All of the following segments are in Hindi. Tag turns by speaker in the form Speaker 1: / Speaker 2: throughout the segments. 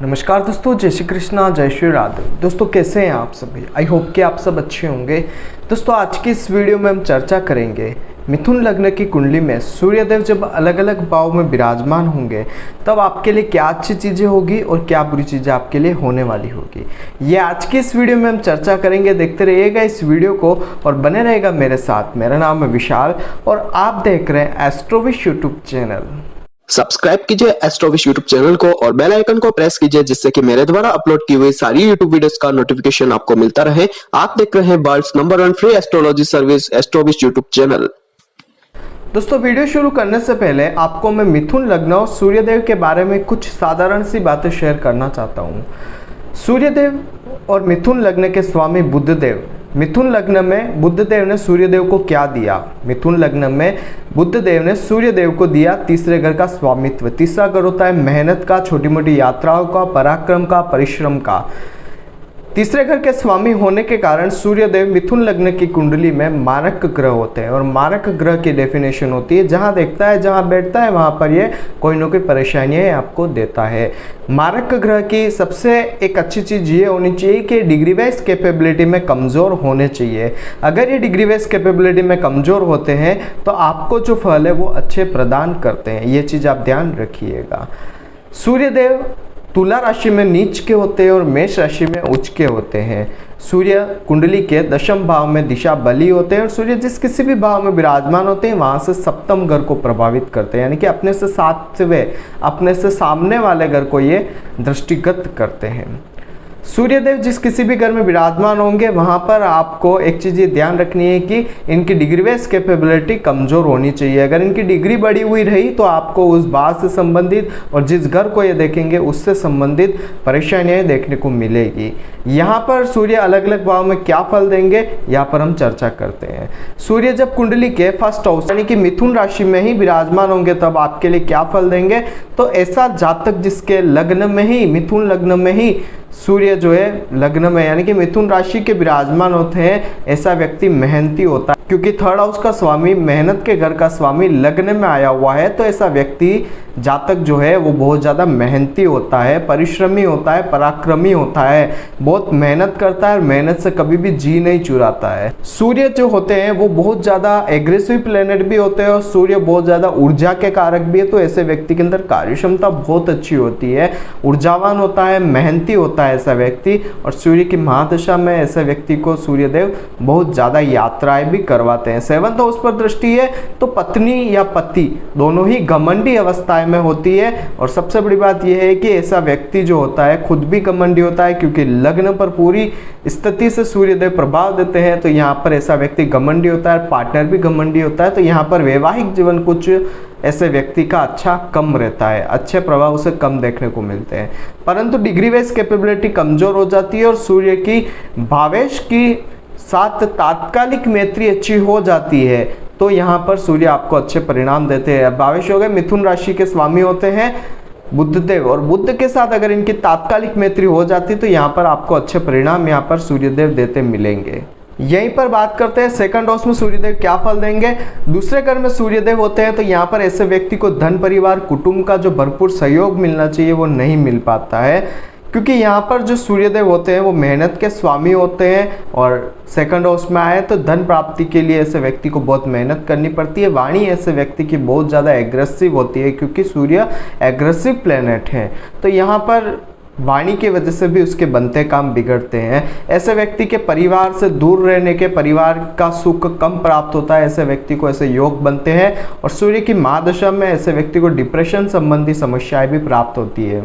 Speaker 1: नमस्कार दोस्तों, जय श्री कृष्णा, जय श्री राधे। दोस्तों कैसे हैं आप सभी? आई होप कि आप सब अच्छे होंगे। दोस्तों आज की इस वीडियो में हम चर्चा करेंगे मिथुन लग्न की कुंडली में सूर्यदेव जब अलग अलग भाव में विराजमान होंगे तब आपके लिए क्या अच्छी चीज़ें होगी और क्या बुरी चीज़ें आपके लिए होने वाली होगी। ये आज की इस वीडियो में हम चर्चा करेंगे। देखते रहिएगा इस वीडियो को और बने रहेगा मेरे साथ। मेरा नाम है विशाल और आप देख रहे हैं एस्ट्रोविश यूट्यूब चैनल।
Speaker 2: सब्सक्राइब कीजिए एस्ट्रोविश यूट्यूब चैनल को और बेल आइकन को प्रेस कीजिए जिससे कि मेरे द्वारा अपलोड की हुई सारी यूट्यूब वीडियोस का नोटिफिकेशन आपको मिलता रहे। आप देख रहे हैं world's number 1 free astrology service Astrowish YouTube channel.
Speaker 1: दोस्तों वीडियो शुरू करने से पहले आपको मैं मिथुन लग्न और सूर्यदेव के बारे में कुछ साधारण सी बातें शेयर करना चाहता हूँ। सूर्यदेव और मिथुन लग्न के स्वामी बुधदेव। मिथुन लग्न में बुधदेव ने सूर्यदेव को क्या दिया? मिथुन लग्न में बुधदेव ने सूर्यदेव को दिया तीसरे घर का स्वामित्व। तीसरा घर होता है मेहनत का, छोटी मोटी यात्राओं का, पराक्रम का, परिश्रम का। तीसरे घर के स्वामी होने के कारण सूर्यदेव मिथुन लग्न की कुंडली में मारक ग्रह होते हैं और मारक ग्रह की डेफिनेशन होती है जहां देखता है, जहां बैठता है वहां पर ये कोई ना कोई परेशानियां आपको देता है। मारक ग्रह की सबसे एक अच्छी चीज़ ये होनी चाहिए कि डिग्री वाइज कैपेबिलिटी में कमज़ोर होने चाहिए। अगर ये डिग्री वाइज कैपेबिलिटी में कमज़ोर होते हैं तो आपको जो फल है वो अच्छे प्रदान करते हैं। ये चीज़ आप ध्यान रखिएगा। सूर्यदेव तुला राशि में नीच के होते हैं और मेष राशि में उच्च के होते हैं। सूर्य कुंडली के दशम भाव में दिशा बली होते हैं और सूर्य जिस किसी भी भाव में विराजमान होते हैं वहां से सप्तम घर को प्रभावित करते हैं, यानी कि अपने से सातवें, अपने से सामने वाले घर को ये दृष्टिगत करते हैं। सूर्यदेव जिस किसी भी घर में विराजमान होंगे वहां पर आपको एक चीज़ ये ध्यान रखनी है कि इनकी डिग्री वाइज कैपेबिलिटी कमज़ोर होनी चाहिए। अगर इनकी डिग्री बढ़ी हुई रही तो आपको उस बात से संबंधित और जिस घर को ये देखेंगे उससे संबंधित परेशानियां देखने को मिलेगी। यहाँ पर सूर्य अलग अलग भाव में क्या फल देंगे यहाँ पर हम चर्चा करते हैं। सूर्य जब कुंडली के फर्स्ट हाउस यानी कि मिथुन राशि में ही विराजमान होंगे तब आपके लिए क्या फल देंगे? तो ऐसा जातक जिसके लग्न में ही, मिथुन लग्न में ही सूर्य जो है लग्न में यानी कि मिथुन राशि के विराजमान होते हैं, ऐसा व्यक्ति मेहनती होता है। क्योंकि थर्ड हाउस का स्वामी, मेहनत के घर का स्वामी लग्न में आया हुआ है तो ऐसा व्यक्ति जातक जो है वो बहुत ज़्यादा मेहनती होता है, परिश्रमी होता है, पराक्रमी होता है, बहुत मेहनत करता है और मेहनत से कभी भी जी नहीं चुराता है। सूर्य जो होते हैं वो बहुत ज़्यादा एग्रेसिव प्लेनेट भी होते हैं और सूर्य बहुत ज़्यादा ऊर्जा के कारक भी है, तो ऐसे व्यक्ति के अंदर कार्य क्षमता बहुत अच्छी होती है, ऊर्जावान होता है, मेहनती होता है ऐसा व्यक्ति। और सूर्य की महादशा में ऐसे व्यक्ति को सूर्यदेव बहुत ज़्यादा यात्राएं भी करवाते हैं। सेवंथ हाउस पर दृष्टि है तो पत्नी या पति दोनों ही घमंडी अवस्था में होती है। और सबसे बड़ी बात यह है कि ऐसा व्यक्ति जो होता है खुद भी घमंडी होता है, क्योंकि लग्न पर पूरी स्थिति से सूर्यदेव प्रभाव देते हैं तो यहाँ पर ऐसा व्यक्ति घमंडी होता है, पार्टनर भी घमंडी होता है। तो यहाँ पर वैवाहिक जीवन कुछ ऐसे व्यक्ति का अच्छा कम रहता है, अच्छे प्रभाव उसे कम देखने को मिलते हैं। परंतु डिग्री वाइज कैपेबिलिटी कमजोर हो जाती है और सूर्य की भावेश की साथ तात्कालिक मैत्री अच्छी हो जाती है तो यहाँ पर सूर्य आपको अच्छे परिणाम देते हैं। भावेश हो गए, मिथुन राशि के स्वामी होते हैं बुधदेव, और बुध के साथ अगर इनकी तात्कालिक मैत्री हो जाती तो यहाँ पर आपको अच्छे परिणाम यहाँ पर सूर्यदेव देते मिलेंगे। यहीं पर बात करते हैं सेकंड हाउस में सूर्यदेव क्या फल देंगे। दूसरे घर में सूर्यदेव होते हैं तो यहाँ पर ऐसे व्यक्ति को धन, परिवार, कुटुंब का जो भरपूर सहयोग मिलना चाहिए वो नहीं मिल पाता है, क्योंकि यहाँ पर जो सूर्यदेव होते हैं वो मेहनत के स्वामी होते हैं और सेकंड हाउस में आए तो धन प्राप्ति के लिए ऐसे व्यक्ति को बहुत मेहनत करनी पड़ती है। वाणी ऐसे व्यक्ति की बहुत ज़्यादा एग्रेसिव होती है क्योंकि सूर्य एग्रेसिव प्लेनेट है, तो यहाँ पर वाणी की वजह से भी उसके बनते काम बिगड़ते हैं। ऐसे व्यक्ति के परिवार से दूर रहने के, परिवार का सुख कम प्राप्त होता है, ऐसे व्यक्ति को ऐसे योग बनते हैं। और सूर्य की महादशा में ऐसे व्यक्ति को डिप्रेशन संबंधी समस्याएं भी प्राप्त होती है।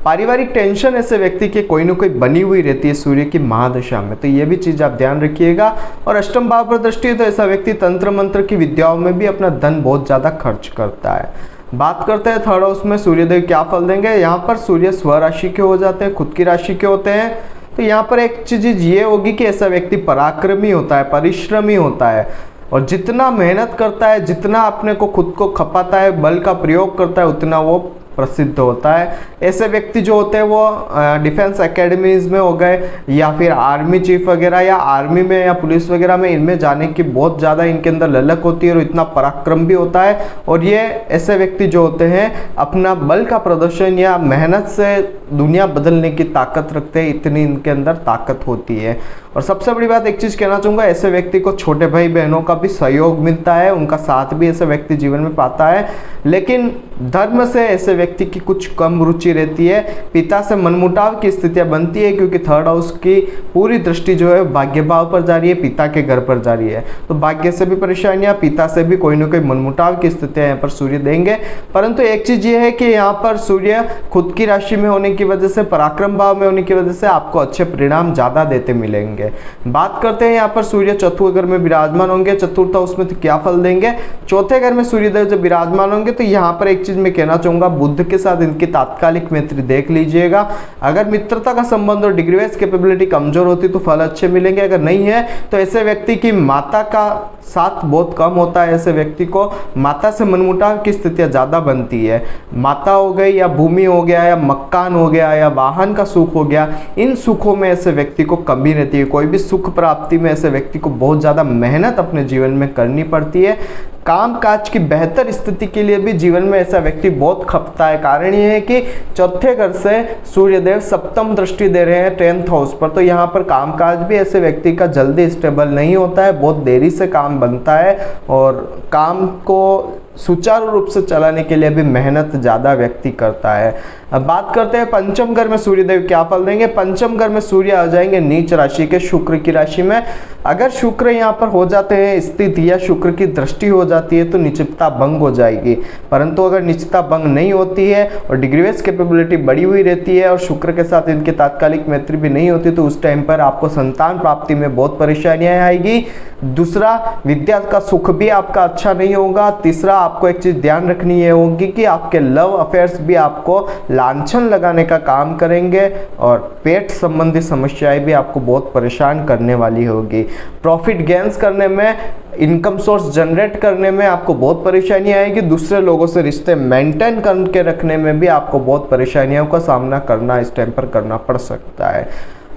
Speaker 1: पारिवारिक टेंशन ऐसे व्यक्ति की कोई ना कोई बनी हुई रहती है सूर्य की महादशा में, तो ये भी चीज़ आप ध्यान रखिएगा। और अष्टम भाव पर दृष्टि है तो ऐसा व्यक्ति तंत्र मंत्र की विद्याओं में भी अपना धन बहुत ज़्यादा खर्च करता है। बात करते हैं थर्ड हाउस में सूर्यदेव क्या फल देंगे। यहाँ पर सूर्य स्वराशि के हो जाते हैं, खुद की राशि के होते हैं, तो यहाँ पर एक चीज़ ये होगी कि ऐसा व्यक्ति पराक्रमी होता है, परिश्रमी होता है और जितना मेहनत करता है, जितना अपने को खुद को खपाता है, बल का प्रयोग करता है, उतना वो प्रसिद्ध होता है। ऐसे व्यक्ति जो होते हैं वो डिफेंस एकेडमीज में हो गए या फिर आर्मी चीफ वगैरह या आर्मी में या पुलिस वगैरह में, इनमें जाने की बहुत ज़्यादा इनके अंदर ललक होती है और इतना पराक्रम भी होता है। और ये ऐसे व्यक्ति जो होते हैं अपना बल का प्रदर्शन या मेहनत से दुनिया बदलने की ताकत रखते हैं, इतनी इनके अंदर ताकत होती है। और सबसे बड़ी बात एक चीज़ कहना चाहूँगा, ऐसे व्यक्ति को छोटे भाई बहनों का भी सहयोग मिलता है, उनका साथ भी ऐसे व्यक्ति जीवन में पाता है। लेकिन धर्म से ऐसे व्यक्ति की कुछ कम रुचि रहती है, पिता से मनमुटाव की स्थितियां बनती है क्योंकि थर्ड हाउस की पूरी दृष्टि जो है भाग्य भाव पर जा रही है, पिता के घर पर जा रही है। तो भाग्य से भी परेशानियां, पिता से भी कोई ना कोई मनमुटाव की स्थितियां यहाँ पर सूर्य देंगे। परंतु एक चीज ये है कि यहाँ पर सूर्य खुद की राशि में होने की वजह से, पराक्रम भाव में होने की वजह से आपको अच्छे परिणाम ज्यादा देते मिलेंगे। बात करते हैं यहाँ पर सूर्य चतुर्थ घर में विराजमान होंगे, चतुर्थ हाउस में तो क्या फल देंगे। चौथे घर में सूर्यदेव जब विराजमान होंगे तो यहाँ पर एक चीज मैं कहना चाहूंगा, बुध के साथ इनकी तात्कालिक मैत्री देख लीजिएगा। अगर मित्रता का संबंध और डिग्री वाइज कैपेबिलिटी कमजोर होती तो फल अच्छे मिलेंगे, अगर नहीं है तो ऐसे व्यक्ति की माता का साथ बहुत कम होता है। ऐसे व्यक्ति को माता से मनमुटाव की स्थितियां ज्यादा बनती है। माता हो गई या भूमि हो गया या मकान हो गया या वाहन का सुख हो गया, इन सुखों में ऐसे व्यक्ति को कमी रहती है। कोई भी सुख प्राप्ति में ऐसे व्यक्ति को बहुत ज्यादा मेहनत अपने जीवन में करनी पड़ती है। काम काज की बेहतर स्थिति के लिए भी जीवन में ऐसा व्यक्ति बहुत खपता है। कारण ये है कि चौथे घर से सूर्यदेव सप्तम दृष्टि दे रहे हैं 10th हाउस पर, तो यहाँ पर कामकाज भी ऐसे व्यक्ति का जल्दी स्टेबल नहीं होता है, बहुत देरी से काम बनता है और काम को सुचारू रूप से चलाने के लिए भी मेहनत ज़्यादा व्यक्ति करता है। अब बात करते हैं पंचम घर में सूर्यदेव क्या फल देंगे। पंचम घर में सूर्य आ जाएंगे नीच राशि के शुक्र की राशि में। अगर शुक्र यहाँ पर हो जाते हैं स्थित या शुक्र की दृष्टि हो जाती है तो निश्चितता भंग हो जाएगी। परंतु अगर निश्चितता भंग नहीं होती है और डिग्री वाइज कैपेबिलिटी बढ़ी हुई रहती है और शुक्र के साथ इनकी तात्कालिक मैत्री भी नहीं होती तो उस टाइम पर आपको संतान प्राप्ति में बहुत परेशानियां आएगी। दूसरा, विद्या का सुख भी आपका अच्छा नहीं होगा। तीसरा, आपको एक चीज ध्यान रखनी है होगी कि आपके लव अफेयर्स भी आपको लांछन लगाने का काम करेंगे और पेट संबंधी समस्याएं भी आपको बहुत परेशान करने वाली होगी। प्रॉफिट गेन्स करने में, इनकम सोर्स जनरेट करने में आपको बहुत परेशानी आएगी। दूसरे लोगों से रिश्ते मेंटेन करके रखने में भी आपको बहुत परेशानियों का सामना करना इस टाइम पर करना पड़ सकता है।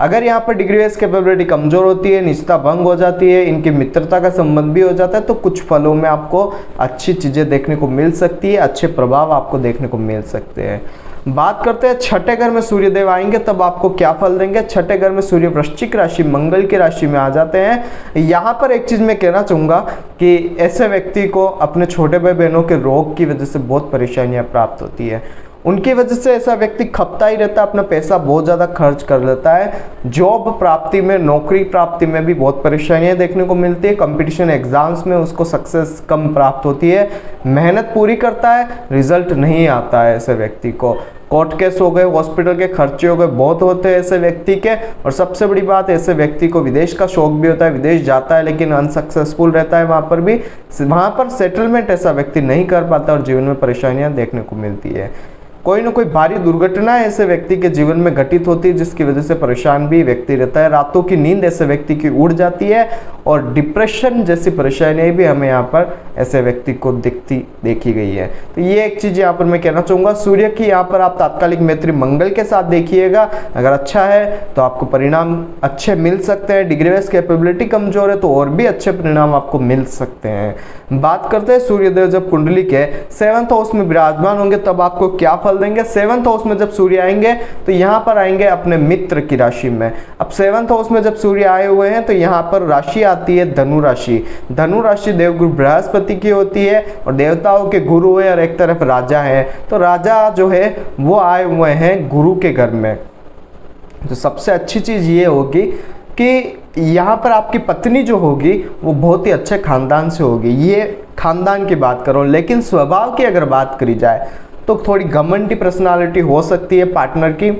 Speaker 1: अगर यहाँ पर डिग्री वाइज कैपेबिलिटी कमजोर होती है, निश्चितता भंग हो जाती है, इनकी मित्रता का संबंध भी हो जाता है तो कुछ फलों में आपको अच्छी चीजें देखने को मिल सकती है, अच्छे प्रभाव आपको देखने को मिल सकते हैं। बात करते हैं छठे घर में सूर्यदेव आएंगे तब आपको क्या फल देंगे। छठे घर में सूर्य वृश्चिक राशि मंगल की राशि में आ जाते हैं। यहाँ पर एक चीज मैं कहना चाहूंगा कि ऐसे व्यक्ति को अपने छोटे भाई बहनों के रोग की वजह से बहुत परेशानियां प्राप्त होती है। उनकी वजह से ऐसा व्यक्ति खपता ही रहता है, अपना पैसा बहुत ज़्यादा खर्च कर लेता है। जॉब प्राप्ति में, नौकरी प्राप्ति में भी बहुत परेशानियां देखने को मिलती है। कंपटीशन एग्जाम्स में उसको सक्सेस कम प्राप्त होती है। मेहनत पूरी करता है, रिजल्ट नहीं आता है ऐसे व्यक्ति को। कोर्ट केस हो गए, हॉस्पिटल के खर्चे हो गए, बहुत होते हैं ऐसे व्यक्ति के। और सबसे बड़ी बात, ऐसे व्यक्ति को विदेश का शौक भी होता है, विदेश जाता है लेकिन अनसक्सेसफुल रहता है वहाँ पर भी। वहाँ पर सेटलमेंट ऐसा व्यक्ति नहीं कर पाता और जीवन में परेशानियां देखने को मिलती है। कोई ना कोई भारी दुर्घटना ऐसे व्यक्ति के जीवन में घटित होती है जिसकी वजह से परेशान भी व्यक्ति रहता है। रातों की नींद ऐसे व्यक्ति की उड़ जाती है और डिप्रेशन जैसी परेशानियां भी हमें यहाँ पर ऐसे व्यक्ति को देखी गई है। तो ये एक चीज यहाँ पर मैं कहना चाहूंगा। सूर्य की यहाँ पर आप तात्कालिक मैत्री मंगल के साथ देखिएगा, अगर अच्छा है तो आपको परिणाम अच्छे मिल सकते हैं। डिग्री वाइज कैपेबिलिटी कमजोर है तो और भी अच्छे परिणाम आपको मिल सकते हैं। बात करते हैं सूर्यदेव जब कुंडली के 7th हाउस में विराजमान होंगे तब आपको क्या फल देंगे। 7th हाउस में जब सूर्य आएंगे तो यहाँ पर आएंगे अपने मित्र की राशि में। अब 7th हाउस में जब सूर्य आए हुए हैं तो यहाँ पर राशि आती है धनु राशि। धनु राशि देवगुरु बृहस्पति की होती है और देवताओं के गुरु है और एक तरफ राजा है। तो राजा जो है वो आए हुए हैं गुरु के घर में। तो सबसे अच्छी चीज ये होगी कि यहाँ पर आपकी पत्नी जो होगी वो बहुत ही अच्छे खानदान से होगी। ये खानदान की बात करो, लेकिन स्वभाव की अगर बात करी जाए तो थोड़ी घमंडी पर्सनालिटी हो सकती है पार्टनर की।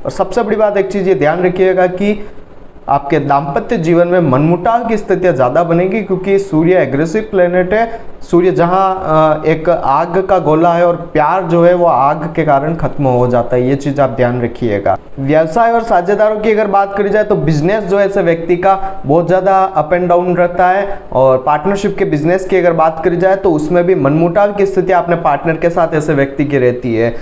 Speaker 1: और सबसे बड़ी बात एक चीज़ ये ध्यान रखिएगा कि आपके दाम्पत्य जीवन में मनमुटाव की स्थितियाँ ज़्यादा बनेगी, क्योंकि सूर्य एग्रेसिव प्लेनेट है। सूर्य जहाँ एक आग का गोला है और प्यार जो है वो आग के कारण खत्म हो जाता है, ये चीज़ आप ध्यान रखिएगा। व्यवसाय और साझेदारों की अगर बात करी जाए तो बिजनेस जो है ऐसे व्यक्ति का बहुत ज़्यादा अप एंड डाउन रहता है। और पार्टनरशिप के बिजनेस की अगर बात करी जाए तो उसमें भी मनमुटाव की स्थिति अपने पार्टनर के साथ ऐसे व्यक्ति की रहती है,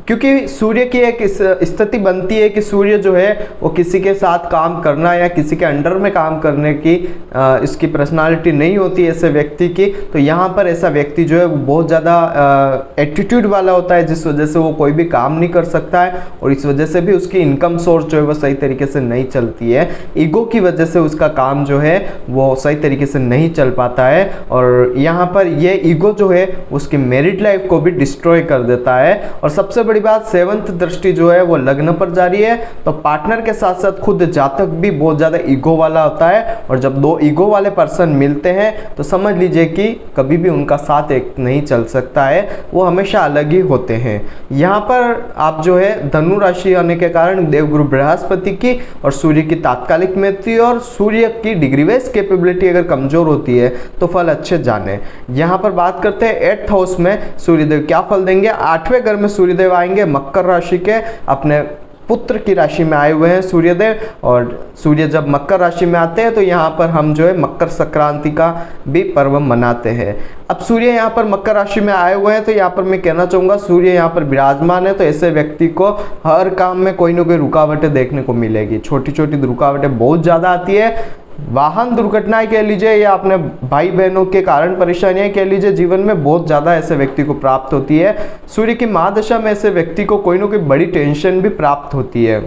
Speaker 1: क्योंकि सूर्य की एक स्थिति बनती है कि सूर्य जो है वो किसी के साथ काम करना या किसी के अंडर में काम करने की इसकी पर्सनालिटी नहीं होती ऐसे व्यक्ति की। तो यहाँ पर ऐसा व्यक्ति जो है वो बहुत ज़्यादा एटीट्यूड वाला होता है, जिस वजह से वो कोई भी काम नहीं कर सकता है और इस वजह से भी उसकी इनकम सोर्स जो है वो सही तरीके से नहीं चलती है। ईगो की वजह से उसका काम जो है वो सही तरीके से नहीं चल पाता है और यहाँ पर ये ईगो जो है उसकी मैरिड लाइफ को भी डिस्ट्रॉय कर देता है। और सबसे बड़ी बात, 7th दृष्टि जो है वो लग्न पर जा रही है, तो पार्टनर के साथ साथ खुद जातक भी बहुत ज़्यादा ईगो वाला होता है। और जब दो ईगो वाले पर्सन मिलते हैं तो समझ लीजिए कि कभी भी उनका साथ एक नहीं चल सकता है, वो हमेशा अलग ही होते हैं। यहाँ पर आप जो है धनु राशि आने के कारण देवगुरु बृहस्पति की और सूर्य की तात्कालिक मैत्री और सूर्य की डिग्री वाइज कैपेबिलिटी अगर कमजोर होती है तो फल अच्छे जाने। यहाँ पर बात करते हैं 8th हाउस में सूर्यदेव क्या फल देंगे। 8वें घर में सूर्यदेव आएंगे मकर राशि के, अपने पुत्र की राशि में आए हुए हैं सूर्यदेव। और सूर्य जब मकर राशि में आते हैं तो यहाँ पर हम जो है मकर संक्रांति का भी पर्व मनाते हैं। अब सूर्य यहाँ पर मकर राशि में आए हुए हैं तो यहाँ पर मैं कहना चाहूँगा सूर्य यहाँ पर विराजमान है, तो ऐसे व्यक्ति को हर काम में कोई ना कोई रुकावटें देखने को मिलेगी। छोटी छोटी रुकावटें बहुत ज़्यादा आती है, वाहन दुर्घटनाएं कह लीजिए या अपने भाई बहनों के कारण परेशानियां कह लीजिए, जीवन में बहुत ज़्यादा ऐसे व्यक्ति को प्राप्त होती है। सूर्य की महादशा में ऐसे व्यक्ति को कोई ना कोई बड़ी टेंशन भी प्राप्त होती है।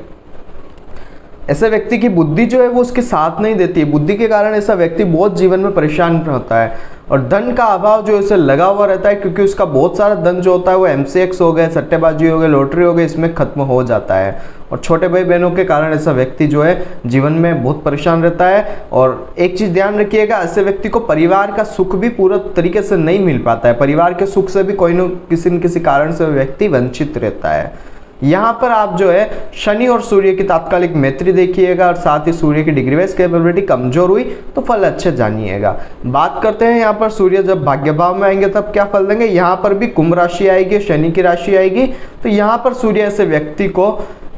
Speaker 1: ऐसे व्यक्ति की बुद्धि जो है वो उसके साथ नहीं देती है, बुद्धि के कारण ऐसा व्यक्ति बहुत जीवन में परेशान होता है। और धन का अभाव जो उसे लगा हुआ रहता है, क्योंकि उसका बहुत सारा धन जो होता है वो MCX हो गए, सट्टेबाजी हो गए, लॉटरी हो गई, इसमें खत्म हो जाता है। और छोटे भाई बहनों के कारण ऐसा व्यक्ति जो है जीवन में बहुत परेशान रहता है। और एक चीज़ ध्यान रखिएगा, ऐसे व्यक्ति को परिवार का सुख भी पूरा तरीके से नहीं मिल पाता है, परिवार के सुख से भी कोई न किसी कारण से व्यक्ति वंचित रहता है। यहाँ पर आप जो है शनि और सूर्य की तात्कालिक मैत्री देखिएगा और साथ ही सूर्य की डिग्री वाइज कैपेबिलिटी कमजोर हुई तो फल अच्छे जानिएगा। बात करते हैं यहाँ पर सूर्य जब भाग्य भाव में आएंगे तब क्या फल देंगे। यहाँ पर भी कुंभ राशि आएगी, शनि की राशि आएगी, तो यहाँ पर सूर्य ऐसे व्यक्ति को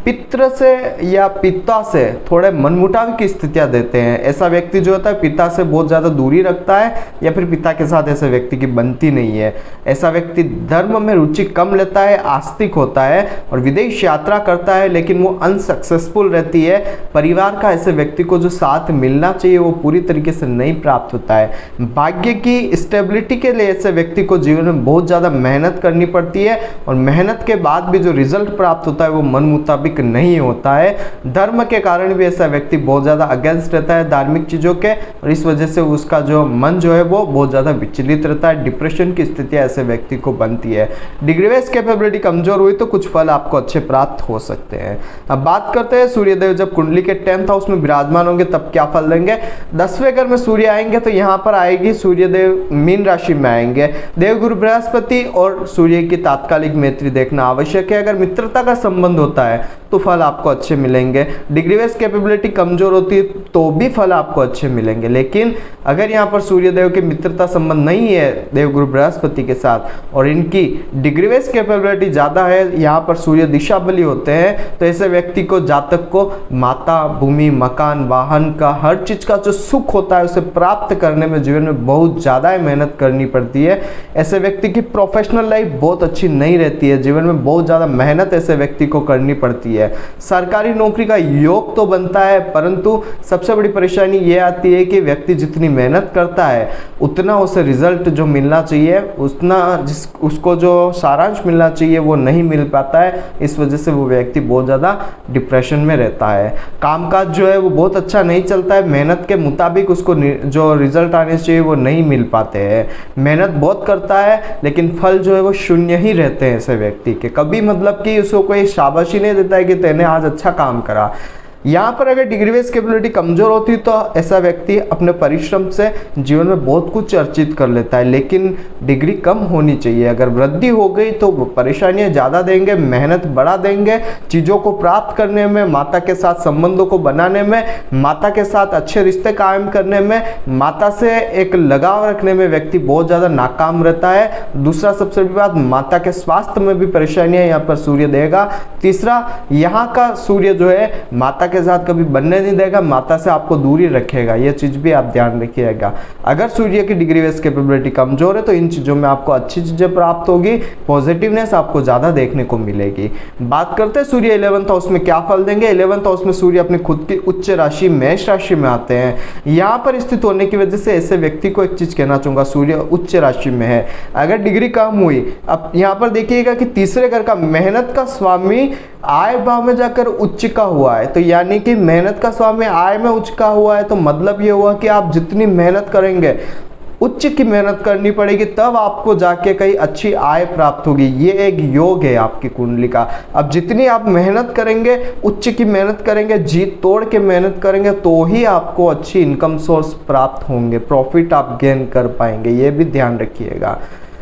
Speaker 1: पित्र से या पिता से थोड़े मनमुटाव की स्थितियां देते हैं। ऐसा व्यक्ति जो होता है पिता से बहुत ज़्यादा दूरी रखता है या फिर पिता के साथ ऐसे व्यक्ति की बनती नहीं है। ऐसा व्यक्ति धर्म में रुचि कम लेता है, आस्तिक होता है और विदेश यात्रा करता है, लेकिन वो अनसक्सेसफुल रहती है। परिवार का ऐसे व्यक्ति को जो साथ मिलना चाहिए वो पूरी तरीके से नहीं प्राप्त होता है। भाग्य की स्टेबिलिटी के लिए ऐसे व्यक्ति को जीवन में बहुत ज़्यादा मेहनत करनी पड़ती है और मेहनत के बाद भी जो रिजल्ट प्राप्त होता है वो मन मुताबिक नहीं होता है। धर्म के कारण भी ऐसा व्यक्ति बहुत ज़्यादा अगेंस्ट रहता है धार्मिक चीज़ों के, और इस वजह से उसका जो मन जो है वो बहुत ज़्यादा विचलित रहता है। डिप्रेशन की स्थिति ऐसे व्यक्ति को बनती है। डिग्री वाइज कैपेबिलिटी कमजोर हुई तो कुछ फल आपको अच्छे प्राप्त हो सकते हैं। अब बात करते हैं सूर्यदेव जब कुंडली के 10th हाउस में विराजमान होंगे तब क्या फल देंगे। 10वें घर में सूर्य आएंगे तो यहाँ पर आएगी सूर्यदेव मीन राशि में आएंगे। देवगुरु बृहस्पति और सूर्य की तात्कालिक मैत्री देखना आवश्यक है। अगर मित्रता का संबंध होता है तो फल आपको अच्छे मिलेंगे। डिग्री वाइज कैपेबिलिटी कमजोर होती है तो भी फल आपको अच्छे मिलेंगे। लेकिन अगर यहाँ पर सूर्यदेव की मित्रता संबंध नहीं है देवगुरु बृहस्पति के साथ और इनकी डिग्री वाइज कैपेबिलिटी ज़्यादा है, यहाँ पर सूर्य दिशा बली होते हैं, तो ऐसे व्यक्ति को जातक को माता, भूमि, मकान, वाहन का हर चीज़ का जो सुख होता है उसे प्राप्त करने में जीवन में बहुत ज़्यादा मेहनत करनी पड़ती है। ऐसे व्यक्ति की प्रोफेशनल लाइफ बहुत अच्छी नहीं रहती है, जीवन में बहुत ज़्यादा मेहनत ऐसे व्यक्ति को करनी पड़ती है। सरकारी नौकरी का योग तो बनता है, परंतु सबसे बड़ी परेशानी ये आती है कि व्यक्ति जितनी मेहनत करता है उतना उसे रिजल्ट जो मिलना चाहिए, उतना उसको जो सारांश मिलना चाहिए वो नहीं मिल पाता है। इस वजह से वो व्यक्ति बहुत ज़्यादा डिप्रेशन में रहता है। कामकाज जो है वो बहुत अच्छा नहीं चलता है, मेहनत के मुताबिक उसको जो रिजल्ट आने चाहिए वो नहीं मिल पाते हैं। मेहनत बहुत करता है लेकिन फल जो है वो शून्य ही रहते हैं ऐसे व्यक्ति के। कभी मतलब कि उसको कोई शाबाशी नहीं देता है कि तेने आज अच्छा काम करा। यहाँ पर अगर डिग्री बेस्ड कैपेबिलिटी कमजोर होती तो ऐसा व्यक्ति अपने परिश्रम से जीवन में बहुत कुछ अर्जित कर लेता है, लेकिन डिग्री कम होनी चाहिए। अगर वृद्धि हो गई तो परेशानियां ज़्यादा देंगे, मेहनत बढ़ा देंगे, चीज़ों को प्राप्त करने में, माता के साथ संबंधों को बनाने में, माता के साथ अच्छे रिश्ते कायम करने में, माता से एक लगाव रखने में व्यक्ति बहुत ज़्यादा नाकाम रहता है। दूसरा सबसे बड़ी बात, माता के स्वास्थ्य में भी परेशानियां यहाँ पर सूर्य देगा। तीसरा, यहाँ का सूर्य जो है माता के साथ कभी बनने नहीं देगा, माता से आपको दूरी रखेगा, यह चीज भी आप ध्यान रखिएगा। अगर सूर्य की डिग्री बेस्ड कैपेबिलिटी कमजोर है तो इन चीजों में आपको अच्छी चीजें प्राप्त होगी, पॉजिटिवनेस आपको ज्यादा देखने को मिलेगी। बात करते हैं सूर्य 11th हाउस में क्या फल देंगे। 11th हाउस में सूर्य अपनी खुद की उच्च राशि मेष राशि में आते हैं। यहाँ पर स्थित होने की वजह से ऐसे व्यक्ति को एक चीज कहना चाहूंगा, सूर्य उच्च राशि में है, अगर डिग्री कम हुई, अब यहाँ पर देखिएगा कि तीसरे घर का मेहनत का स्वामी आय भाव में जाकर उच्च का हुआ है, तो यानी कि मेहनत का स्वामी आय में उच्च का हुआ है, तो मतलब ये हुआ कि आप जितनी मेहनत करेंगे, उच्च की मेहनत करनी पड़ेगी, तब आपको जाके कहीं अच्छी आय प्राप्त होगी। ये एक योग है आपकी कुंडली का। अब जितनी आप मेहनत करेंगे, उच्च की मेहनत करेंगे, जीत तोड़ के मेहनत करेंगे, तो ही आपको अच्छी इनकम सोर्स प्राप्त होंगे, प्रॉफिट आप गेन कर पाएंगे, ये भी ध्यान रखिएगा।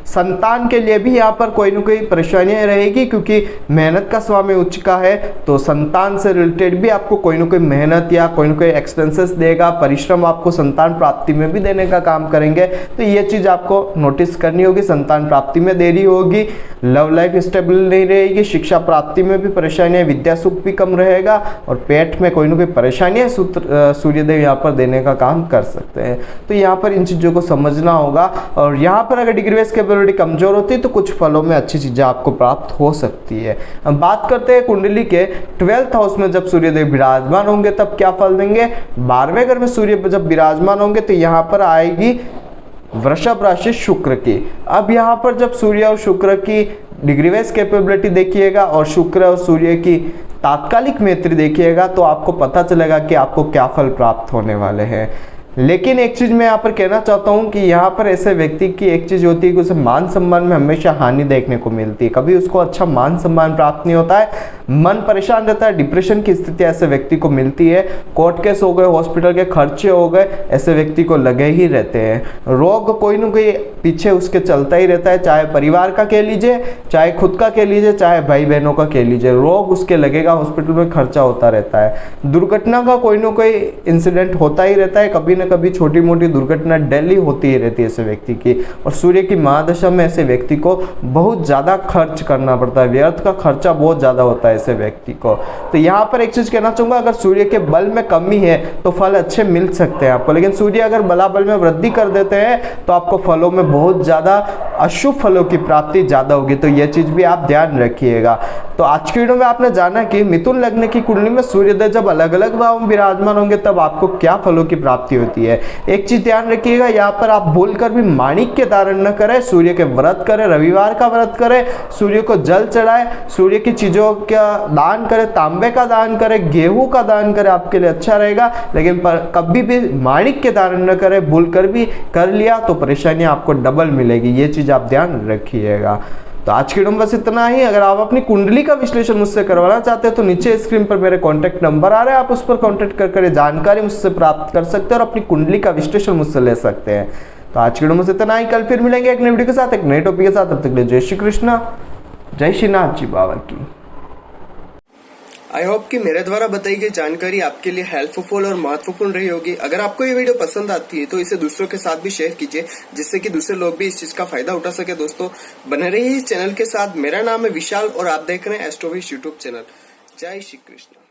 Speaker 1: संतान के लिए भी यहाँ पर कोई ना कोई परेशानियां रहेगी, क्योंकि मेहनत का स्वामी उच्च का है, तो संतान से रिलेटेड भी आपको कोई ना कोई मेहनत या कोई ना कोई एक्सपेंसेस देगा, परिश्रम आपको संतान प्राप्ति में भी देने का काम करेंगे, तो ये चीज़ आपको नोटिस करनी होगी। संतान प्राप्ति में देरी होगी, लव लाइफ स्टेबल नहीं रहेगी, शिक्षा प्राप्ति में भी परेशानियाँ, विद्या सुख भी कम रहेगा, और पेट में कोई ना कोई परेशानियाँ सूर्यदेव यहाँ पर देने का काम कर सकते हैं। तो यहाँ पर इन चीज़ों को समझना होगा। और यहाँ पर अगर डिग्री बेस्ड कैपेबिलिटी कमजोर होती है तो कुछ फलों में अच्छी चीजें आपको प्राप्त हो सकती है। अब बात करते हैं कुंडली के 12th हाउस में जब सूर्यदेव विराजमान होंगे तब क्या फल देंगे। 12वें घर में सूर्य जब विराजमान होंगे तो यहाँ पर आएगी वृषभ राशि शुक्र की। अब यहाँ पर जब सूर्य और शुक्र की डिग्री बेस्ड कैपेबिलिटी देखिएगा और शुक्र और सूर्य की तात्कालिक मैत्री देखिएगा तो आपको पता चलेगा कि आपको क्या फल प्राप्त होने वाले हैं। लेकिन एक चीज मैं यहाँ पर कहना चाहता हूँ कि यहाँ पर ऐसे व्यक्ति की एक चीज होती है कि उसे मान सम्मान में हमेशा हानि देखने को मिलती है, कभी उसको अच्छा मान सम्मान प्राप्त नहीं होता है, मन परेशान रहता है, डिप्रेशन की स्थिति ऐसे व्यक्ति को मिलती है, कोर्ट केस हो गए, हॉस्पिटल के खर्चे हो गए, ऐसे व्यक्ति को लगे ही रहते हैं, रोग कोई ना कोई पीछे उसके चलता ही रहता है, चाहे परिवार का कह लीजिए, चाहे खुद का कह लीजिए, चाहे भाई बहनों का कह लीजिए, रोग उसके लगेगा, हॉस्पिटल में खर्चा होता रहता है, दुर्घटना का कोई ना कोई इंसिडेंट होता ही रहता है, कभी ना कभी छोटी मोटी दुर्घटना डेली होती ही रहती है ऐसे व्यक्ति की। और सूर्य की महादशा में ऐसे व्यक्ति को बहुत ज्यादा खर्च करना पड़ता है, व्यर्थ का खर्चा बहुत ज्यादा होता है ऐसे व्यक्ति को। तो यहाँ पर एक चीज कहना चाहूंगा, अगर सूर्य के बल में कमी है तो फल अच्छे मिल सकते हैं आपको, लेकिन सूर्य अगर बलाबल में वृद्धि कर देते हैं तो आपको फलों में बहुत ज्यादा अशुभ फलों की प्राप्ति ज्यादा होगी, तो यह चीज भी आप ध्यान रखिएगा। तो आज की वीडियो में आपने जाना कि मिथुन लग्न की कुंडली में सूर्योदय जब अलग अलग भाव में विराजमान होंगे तब आपको क्या फलों की प्राप्ति होती है। एक चीज ध्यान रखिएगा, यहाँ पर आप भूलकर भी माणिक्य धारण न करें, सूर्य के व्रत करें, रविवार का व्रत करें, सूर्य को जल चढ़ाए, सूर्य की चीजों का दान करें, तांबे का दान करें, गेहूं का दान करें, आपके लिए अच्छा रहेगा। लेकिन कभी भी माणिक्य धारण न करें, भूलकर भी कर लिया तो परेशानियां आपको डबल मिलेगी, ये चीज आप ध्यान रखिएगा। तो आज की वीडियो में बस इतना ही। अगर आप अपनी कुंडली का विश्लेषण मुझसे करवाना चाहते हैं तो नीचे स्क्रीन पर मेरे कॉन्टैक्ट नंबर आ रहे हैं, आप उस पर कॉन्टैक्ट कर जानकारी मुझसे प्राप्त कर सकते हैं और अपनी कुंडली का विश्लेषण मुझसे ले सकते हैं। तो आज की वीडियो में इतना ही, कल फिर मिलेंगे एक नई वीडियो के साथ, एक नए टॉपिक के साथ। तब तक के लिए जय श्री कृष्ण, जय श्रीनाथ जी बाबा की।
Speaker 3: आई होप कि मेरे द्वारा बताई गई जानकारी आपके लिए हेल्पफुल और महत्वपूर्ण रही होगी। अगर आपको ये वीडियो पसंद आती है तो इसे दूसरों के साथ भी शेयर कीजिए, जिससे कि दूसरे लोग भी इस चीज का फायदा उठा सके। दोस्तों बने रहिए इस चैनल के साथ। मेरा नाम है विशाल और आप देख रहे हैं एस्ट्रोविश यूट्यूब चैनल। जय श्री कृष्ण।